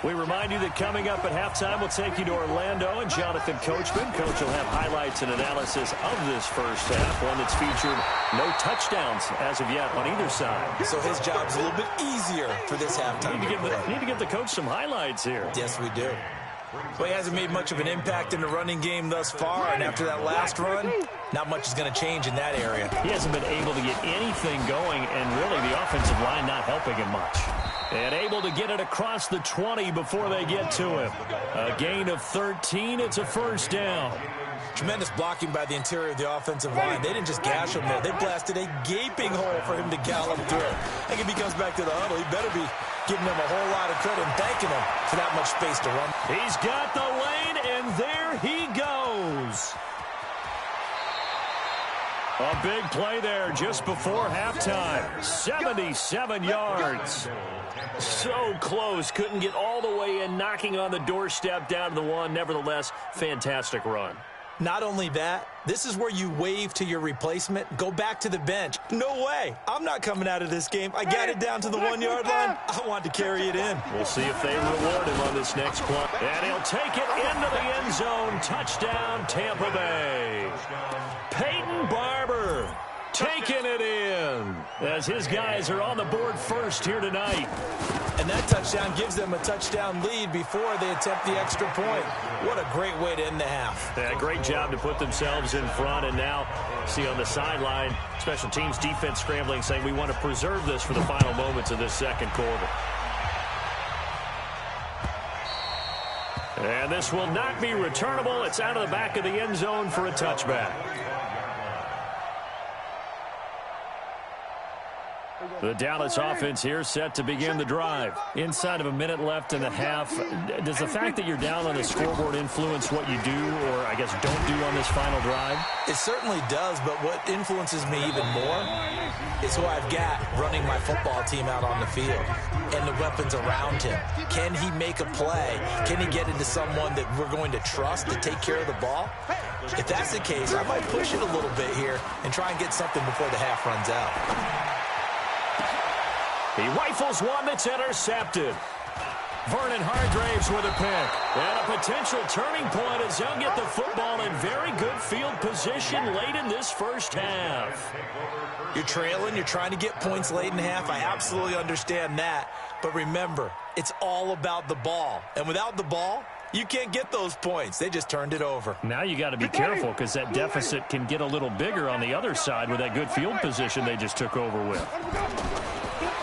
We remind you that coming up at halftime, we'll take you to Orlando and Jonathan Coachman. Coach will have highlights and analysis of this first half, one that's featured no touchdowns as of yet on either side. So his job's a little bit easier for this halftime. Need to give the coach some highlights here. Yes, we do. Well, he hasn't made much of an impact in the running game thus far, and after that last run, not much is going to change in that area. He hasn't been able to get anything going, and really the offensive line not helping him much. And able to get it across the 20 before they get to him. A gain of 13. It's a first down. Tremendous blocking by the interior of the offensive line. They didn't just gash him there. They blasted a gaping hole for him to gallop through. I think if he comes back to the huddle, he better be giving them a whole lot of credit and thanking him for that much space to run. He's got the lane, and there he goes. A big play there just before halftime. 77 yards. So close. Couldn't get all the way in, knocking on the doorstep down to the one. Nevertheless, fantastic run. Not only that, this is where you wave to your replacement, go back to the bench. No way. I'm not coming out of this game. I got it down to the 1 yard line. I want to carry it in. We'll see if they reward him on this next play. And he'll take it into the end zone. Touchdown, Tampa Bay. Peyton Barber taking it in as his guys are on the board first here tonight. And that touchdown gives them a touchdown lead before they attempt the extra point. What a great way to end the half. Yeah, great job to put themselves in front. And now, see on the sideline, special teams defense scrambling, saying we want to preserve this for the final moments of this second quarter. And this will not be returnable. It's out of the back of the end zone for a touchback. The Dallas offense here set to begin the drive. Inside of a minute left in the half. Does the fact that you're down on the scoreboard influence what you do, or I guess don't do on this final drive? It certainly does, but what influences me even more is who I've got running my football team out on the field and the weapons around him. Can he make a play? Can he get into someone that we're going to trust to take care of the ball? If that's the case, I might push it a little bit here and try and get something before the half runs out. He rifles one that's intercepted. Vernon Hargraves with a pick. And a potential turning point as they'll get the football in very good field position late in this first half. You're trailing. You're trying to get points late in half. I absolutely understand that. But remember, it's all about the ball. And without the ball, you can't get those points. They just turned it over. Now you got to be careful because that deficit can get a little bigger on the other side with that good field position they just took over with.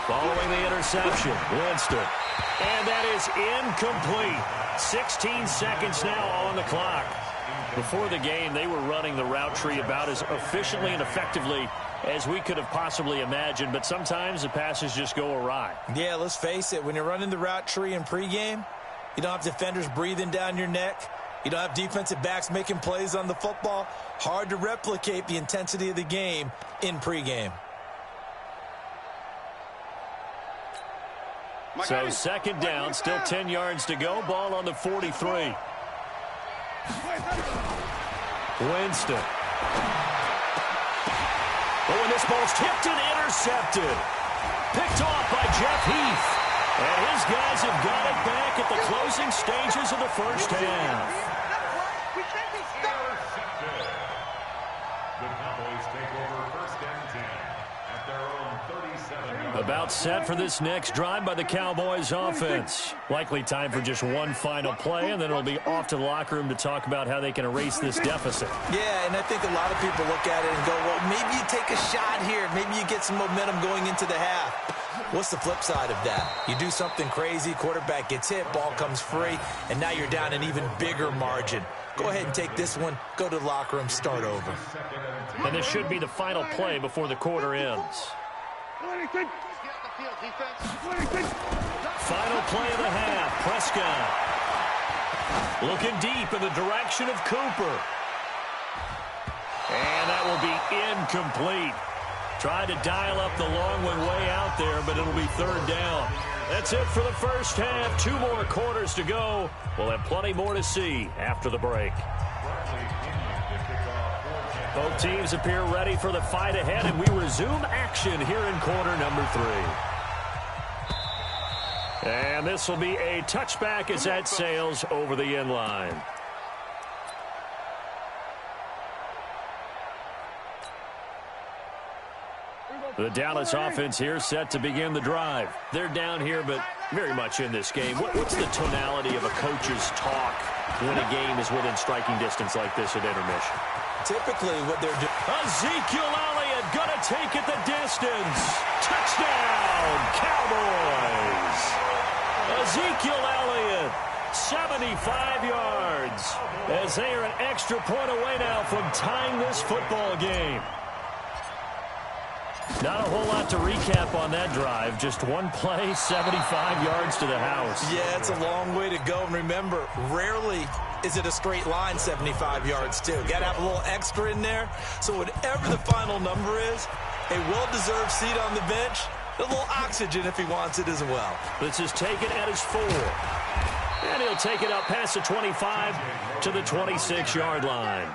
Following the interception, Winston. And that is incomplete. 16 seconds now on the clock. Before the game, they were running the route tree about as efficiently and effectively as we could have possibly imagined, but sometimes the passes just go awry. Yeah, let's face it. When you're running the route tree in pregame, you don't have defenders breathing down your neck. You don't have defensive backs making plays on the football. Hard to replicate the intensity of the game in pregame. So second down, still 10 yards to go. Ball on the 43. Winston. Oh, and this ball's tipped and intercepted. Picked off by Jeff Heath. And his guys have got it back at the closing stages of the first half. About set for this next drive by the Cowboys offense. Likely time for just one final play, and then it'll be off to the locker room to talk about how they can erase this deficit. Yeah, and I think a lot of people look at it and go, well, maybe you take a shot here. Maybe you get some momentum going into the half. What's the flip side of that? You do something crazy, quarterback gets hit, ball comes free, and now you're down an even bigger margin. Go ahead and take this one, go to the locker room, start over. And this should be the final play before the quarter ends. Final play of the half. Prescott looking deep in the direction of Cooper. And that will be incomplete. Tried to dial up the long one way out there, but it'll be third down. That's it for the first half. 2 more quarters to go. We'll have plenty more to see after the break. Both teams appear ready for the fight ahead, and we resume action here in quarter number 3. And this will be a touchback as that sails over the end line. The Dallas offense here set to begin the drive. They're down here, but very much in this game. What's the tonality of a coach's talk when a game is within striking distance like this at intermission? Typically what they're doing. Ezekiel Elliott going to take it the distance. Touchdown, Cowboys. Ezekiel Elliott, 75 yards, as they are an extra point away now from tying this football game. Not a whole lot to recap on that drive. Just one play, 75 yards to the house. Yeah, it's a long way to go. And remember, rarely is it a straight line 75 yards, too. Got to have a little extra in there. So whatever the final number is, a well-deserved seat on the bench, a little oxygen if he wants it as well. This is taken at his 4. And he'll take it up past the 25 to the 26-yard line.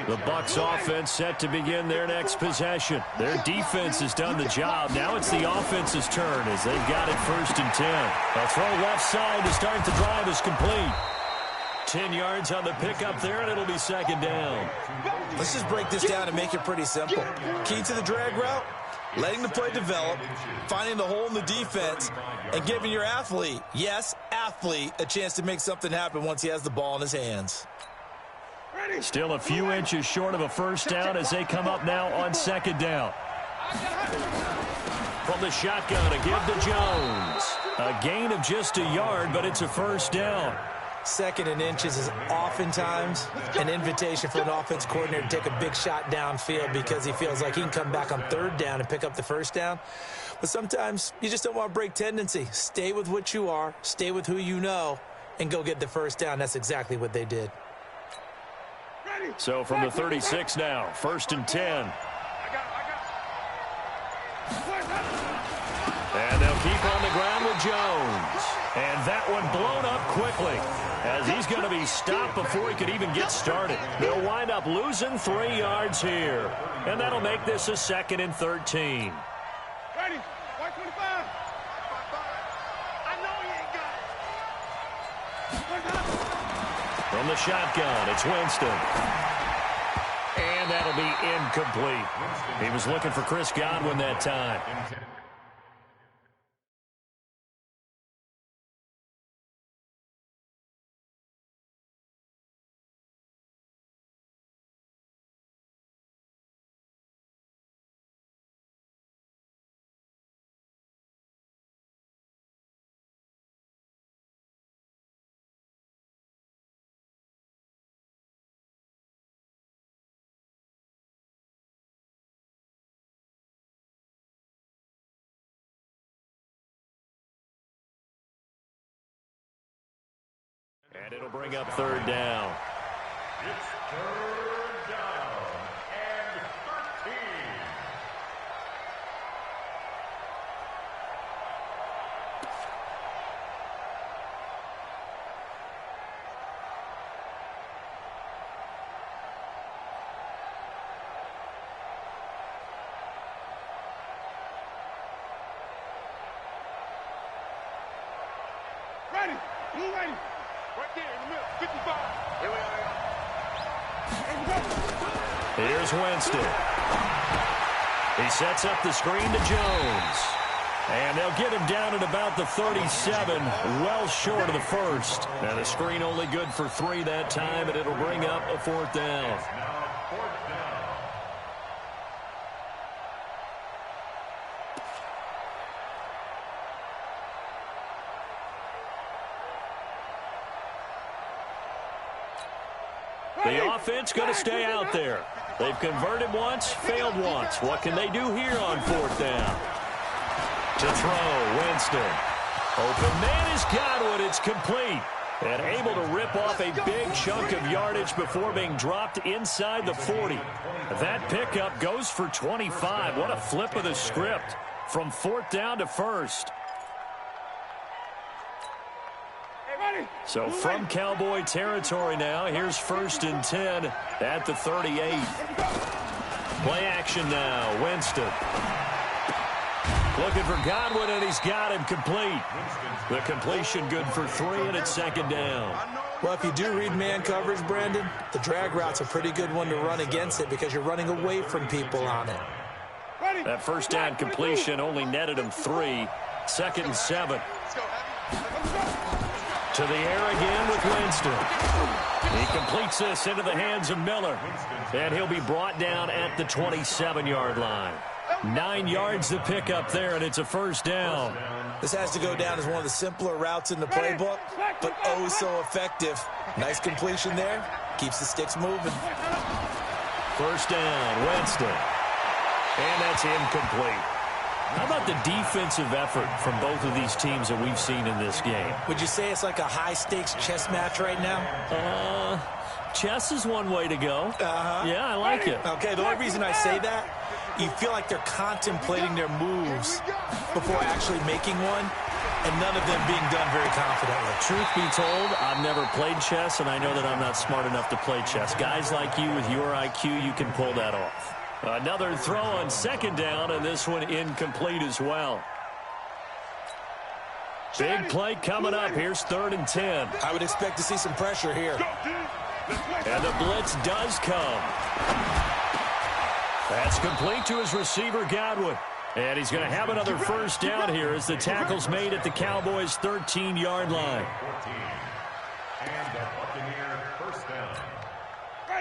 The Bucs offense set to begin their next possession. Their defense has done the job. Now it's the offense's turn as they've got it 1st and 10. A throw left side to start the drive is complete. 10 yards on the pickup there, and it'll be 2nd down. Let's just break this down and make it pretty simple. Key to the drag route, letting the play develop, finding the hole in the defense, and giving your athlete, yes, athlete, a chance to make something happen once he has the ball in his hands. Still a few inches short of a 1st down as they come up now on 2nd down. From the shotgun, a give to Jones. A gain of just a yard, but it's a 1st down. 2nd and inches is oftentimes an invitation for an offense coordinator to take a big shot downfield because he feels like he can come back on 3rd down and pick up the 1st down. But sometimes you just don't want to break tendency. Stay with what you are, stay with who you know, and go get the 1st down. That's exactly what they did. So from the 36 now, 1st and 10. And they'll keep on the ground with Jones. And that one blown up quickly as he's going to be stopped before he could even get started. They'll wind up losing 3 yards here. And that'll make this a 2nd and 13. Ready, 125. I know you ain't got it. From the shotgun, it's Winston. And that'll be incomplete. He was looking for Chris Godwin that time. And it'll bring up 3rd down. It's 3rd down and 13. Ready, blue ready. Right there in the middle, 55. Here we are. Here's Winston. He sets up the screen to Jones. And they'll get him down at about the 37, well short of the 1st. Now the screen only good for 3 that time, and it'll bring up a 4th down. The offense going to stay out there. They've converted once, failed once. What can they do here on 4th down? To throw, Winston. Open man is Godwin. It's complete. And able to rip off a big chunk of yardage before being dropped inside the 40. That pickup goes for 25. What a flip of the script from 4th down to 1st. So from Cowboy territory now, here's 1st and 10 at the 38. Play action now, Winston. Looking for Godwin, and he's got him complete. The completion good for 3, and it's second down. Well, if you do read man coverage, Brandon, the drag route's a pretty good one to run against it because you're running away from people on it. That first down completion only netted him 3. Second and 7. To the air again with Winston. He completes this into the hands of Miller. And he'll be brought down at the 27-yard line. 9 yards to pick up there, and it's a first down. This has to go down as one of the simpler routes in the playbook, but oh so effective. Nice completion there. Keeps the sticks moving. First down, Winston. And that's incomplete. How about the defensive effort from both of these teams that we've seen in this game? Would you say it's like a high-stakes chess match right now? Chess is one way to go. Yeah, I like it. Okay, the only reason I say that, you feel like they're contemplating their moves before actually making one, and none of them being done very confidently. Truth be told, I've never played chess, and I know that I'm not smart enough to play chess. Guys like you with your IQ, you can pull that off. Another throw on second down, and this one incomplete as well. Big play coming up. Here's 3rd and 10. I would expect to see some pressure here. And the blitz does come. That's complete to his receiver, Godwin. And he's going to have another first down here as the tackle's made at the Cowboys' 13-yard line. And the Buccaneer first down.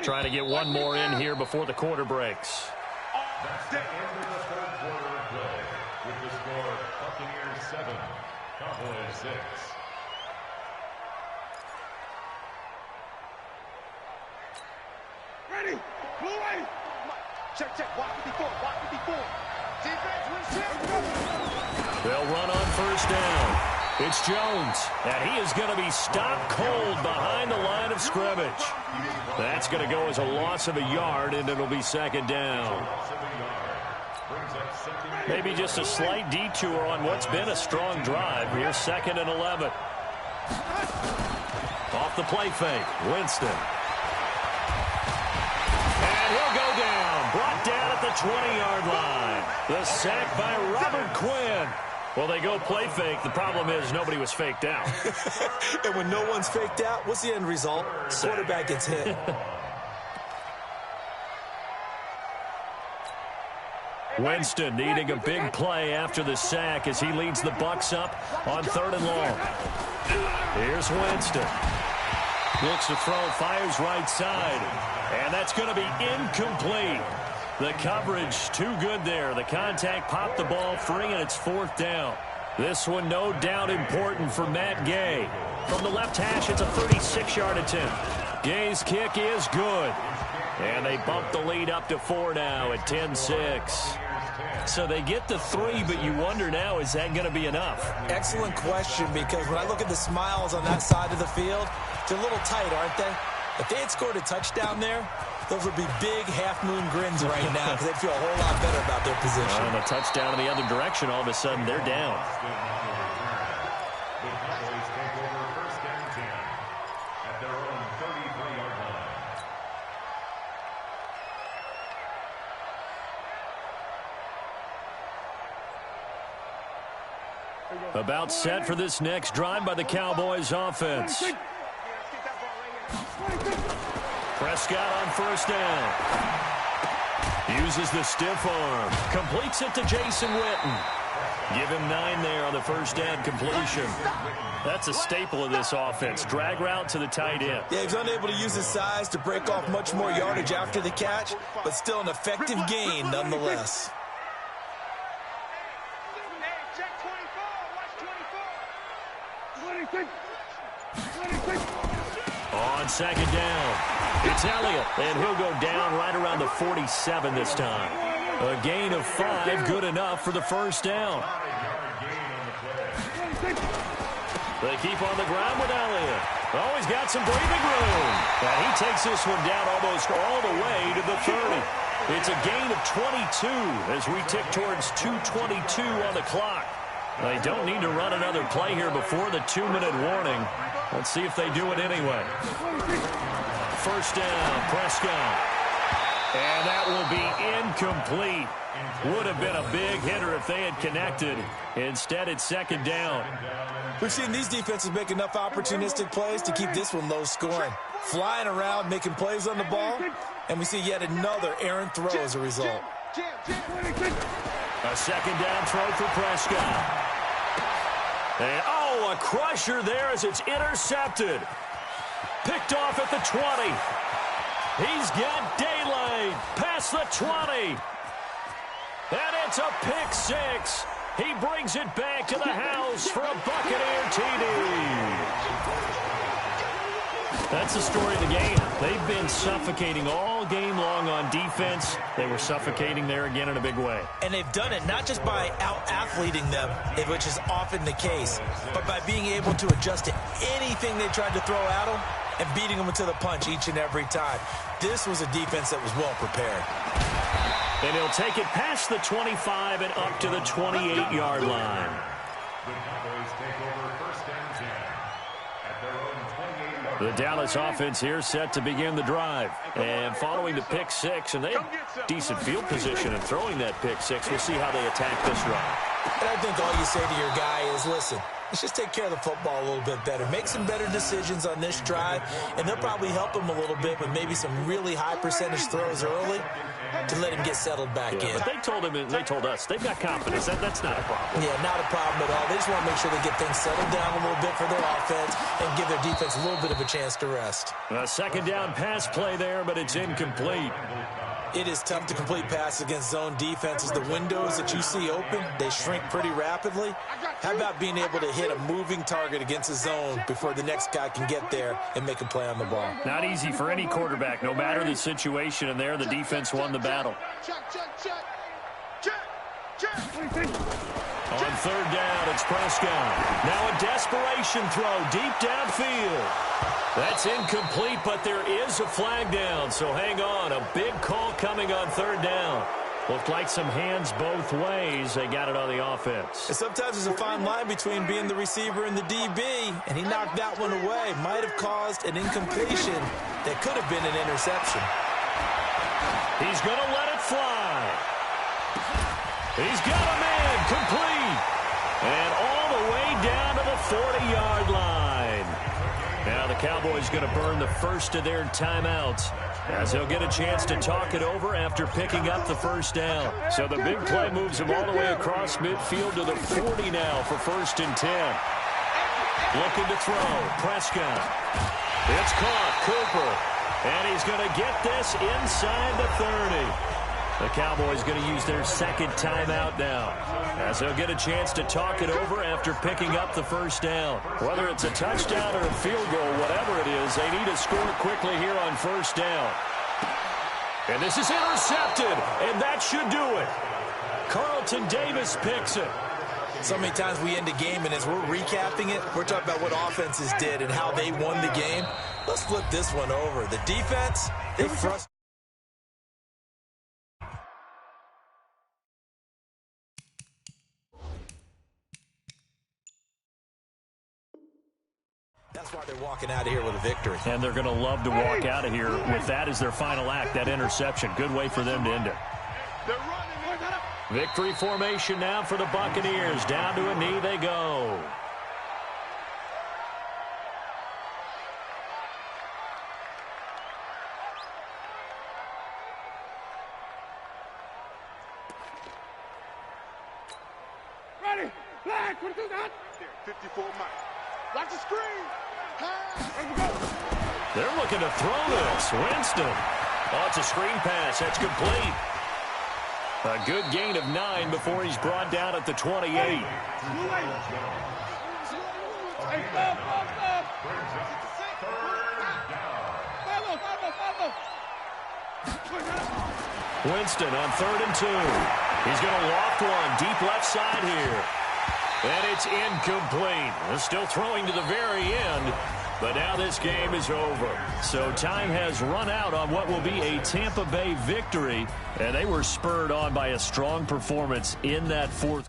Trying to get one more in here before the quarter breaks. That's the end of the third quarter of play. With the score, Buccaneers 7, Cowboys 6. Ready. Blue way. Check, check. Walk 54. Walk 54. Defense, win check. They'll run on first down. It's Jones, and he is going to be stopped cold behind the line of scrimmage. That's going to go as a loss of a yard, and it'll be second down. Maybe just a slight detour on what's been a strong drive. Here's 2nd and 11. Off the play fake, Winston. And he'll go down, brought down at the 20-yard line. The sack by Robert Quinn. Well, they go play fake. The problem is nobody was faked out. And when no one's faked out, what's the end result? Quarterback gets hit. Winston needing a big play after the sack as he leads the Bucs up on 3rd and long. Here's Winston. Looks to throw, fires right side. And that's going to be incomplete. The coverage too good there. The contact popped the ball free, and it's 4th down. This one no doubt important for Matt Gay. From the left hash, it's a 36-yard attempt. Gay's kick is good. And they bump the lead up to 4 now at 10-6. So they get the 3, but you wonder now, is that going to be enough? Excellent question, because when I look at the smiles on that side of the field, they're a little tight, aren't they? If they had scored a touchdown there, those would be big half-moon grins right now because they'd feel a whole lot better about their position. And a touchdown in the other direction, all of a sudden they're down. The Cowboys take over 1st and 10 at their own 33-yard line. About set for this next drive by the Cowboys offense. Prescott on first down. Uses the stiff arm. Completes it to Jason Witten. Give him 9 there on the first down completion. That's a staple of this offense. Drag route to the tight end. Yeah, he's unable to use his size to break off much more yardage after the catch, but still an effective gain nonetheless. Check 24. Watch 24. On second down, it's Elliott, and he'll go down right around the 47 this time. A gain of 5, good enough for the first down. They keep on the ground with Elliott. Oh, he's got some breathing room. And he takes this one down almost all the way to the 30. It's a gain of 22 as we tick towards 2:22 on the clock. They don't need to run another play here before the 2-minute warning. Let's see if they do it anyway. First down, Prescott. And that will be incomplete. Would have been a big hitter if they had connected. Instead, it's second down. We've seen these defenses make enough opportunistic plays to keep this one low scoring. Flying around, making plays on the ball, and we see yet another errant throw as a result. A second down throw for Prescott. And, oh, a crusher there as it's intercepted. Picked off at the 20. He's got daylight past the 20. And it's a pick six. He brings it back to the house for a Buccaneer TD. That's the story of the game. They've been suffocating all game long on defense. They were suffocating there again in a big way. And they've done it not just by out-athleting them, which is often the case, but by being able to adjust to anything they tried to throw at them and beating them to the punch each and every time. This was a defense that was well prepared. And he'll take it past the 25 and up to the 28-yard line. The Cowboys take over first and 10 at their own 28-yard line. The Dallas offense here set to begin the drive. And following the pick six, and they have decent field position in throwing that pick six. We'll see how they attack this drive. And I think all you say to your guy is, listen, let's just take care of the football a little bit better. Make some better decisions on this drive, and they'll probably help him a little bit with maybe some really high percentage throws early to let him get settled back in. But they told him, and they told us, they've got confidence. That's not a problem. Yeah, not a problem at all. They just want to make sure they get things settled down a little bit for their offense and give their defense a little bit of a chance to rest. A second down pass play there, but it's incomplete. It is tough to complete passes against zone defenses. The windows that you see open, they shrink pretty rapidly. How about being able to hit a moving target against a zone before the next guy can get there and make a play on the ball? Not easy for any quarterback, no matter the situation, and there the defense won the battle. On third down, it's Prescott. Now a desperation throw deep downfield. That's incomplete, but there is a flag down, so hang on. A big call coming on third down. Looked like some hands both ways. They got it on the offense. And sometimes there's a fine line between being the receiver and the DB, and he knocked that one away. Might have caused an incompletion that could have been an interception. He's going to let it fly. He's got a man complete. And all the way down to the 40-yard line. Now the Cowboys going to burn the first of their timeouts as they'll get a chance to talk it over after picking up the first down. So the big play moves them all the way across midfield to the 40 now for first and 10. Looking to throw. Prescott. It's caught. Cooper. And he's going to get this inside the 30. The Cowboys going to use their second timeout now as they'll get a chance to talk it over after picking up the first down. Whether it's a touchdown or a field goal, whatever it is, they need to score quickly here on first down. And this is intercepted, and that should do it. Carlton Davis picks it. So many times we end a game, and as we're recapping it, we're talking about what offenses did and how they won the game. Let's flip this one over. The defense, they frustrated. That's why they're walking out of here with a victory. And they're going to love to walk out of here with that as their final act, that interception. Good way for them to end it. Victory formation now for the Buccaneers. Down to a knee they go. Ready, flag, what is that? 54 miles. Watch the screen. They're looking to throw this. Winston. Oh, it's a screen pass. That's complete. A good gain of 9 before he's brought down at the 28. Winston on 3rd and 2. He's going to loft one deep left side here. And it's incomplete. They're still throwing to the very end. But now this game is over. So time has run out on what will be a Tampa Bay victory. And they were spurred on by a strong performance in that fourth.